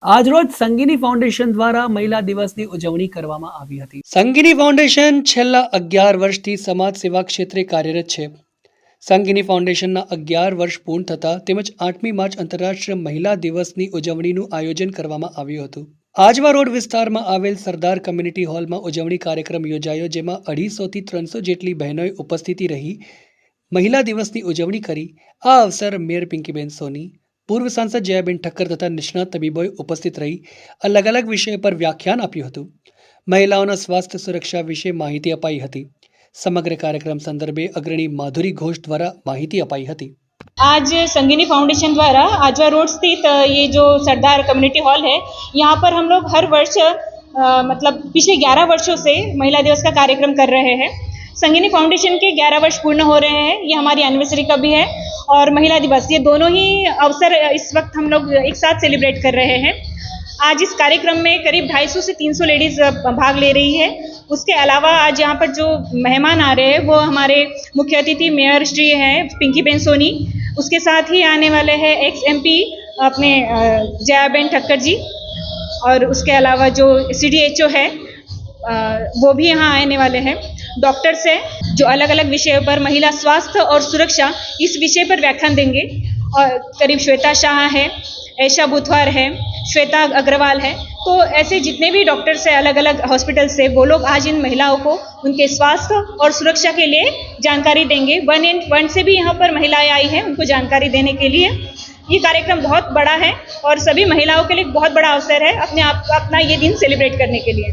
આજરોજ સંગીની ફાઉન્ડેશન દ્વારા મહિલા દિવસની ઉજવણી કરવામાં આવી હતી। સંગીની ફાઉન્ડેશન છેલ્લા 11 વર્ષથી સમાજ સેવા ક્ષેત્રે કાર્યરત છે। સંગીની ફાઉન્ડેશનના 11 વર્ષ પૂર્ણ થતા તેમજ 8મી માર્ચ આંતરરાષ્ટ્રીય મહિલા દિવસની ઉજવણીનું આયોજન કરવામાં આવ્યું હતું। આજવા રોડ વિસ્તારમાં આવેલ સરદાર કમ્યુનિટી હોલમાં ઉજવણી કાર્યક્રમ યોજાયો, જેમાં 250 થી 300 જેટલી બહેનોએ ઉપસ્થિતિ રહી મહિલા દિવસની ઉજવણી કરી। આ અવસર મેયર પિંકીબેન સોની, પૂર્વ સાંસદ જયાબેન ઠક્કર તથા નિષ્ણાત તબીબોએ ઉપસ્થિત રહી અલગ અલગ વિષયો પર વ્યાખ્યાન આપ્યું હતું। મહિલાઓના સ્વાસ્થ્ય સુરક્ષા વિશે માહિતી અપાઈ હતી। समग्र कार्यक्रम संदर्भे अग्रणी माधुरी घोष द्वारा माहिती अपाई हती। आज संगिनी फाउंडेशन द्वारा आजवा रोड स्थित ये जो सरदार कम्युनिटी हॉल है, यहाँ पर हम लोग हर वर्ष मतलब पिछले 11 वर्षों से महिला दिवस का कार्यक्रम कर रहे हैं। संगिनी फाउंडेशन के 11 वर्ष पूर्ण हो रहे हैं, ये हमारी एनिवर्सरी का भी है और महिला दिवस, ये दोनों ही अवसर इस वक्त हम लोग एक साथ सेलिब्रेट कर रहे हैं। आज इस कार्यक्रम में करीब 250 से 300 लेडीज़ भाग ले रही है। उसके अलावा आज यहाँ पर जो मेहमान आ रहे हैं वो हमारे मुख्य अतिथि मेयर श्री हैं पिंकीबेन सोनी, उसके साथ ही आने वाले हैं एक्स MP अपने जयाबेन ठक्कर जी, और उसके अलावा जो CDHO है वो भी यहाँ आने वाले हैं। डॉक्टर्स हैं जो अलग अलग विषयों पर महिला स्वास्थ्य और सुरक्षा इस विषय पर व्याख्यान देंगे। और करीब श्वेता शाह है, ऐशा बुधवार है, श्वेता अग्रवाल है, तो ऐसे जितने भी डॉक्टर्स हैं अलग अलग हॉस्पिटल से, वो लोग आज इन महिलाओं को उनके स्वास्थ्य और सुरक्षा के लिए जानकारी देंगे। 1 से भी यहाँ पर महिलाएं आई हैं उनको जानकारी देने के लिए। ये कार्यक्रम बहुत बड़ा है और सभी महिलाओं के लिए बहुत बड़ा अवसर है अपने आप अपना ये दिन सेलिब्रेट करने के लिए।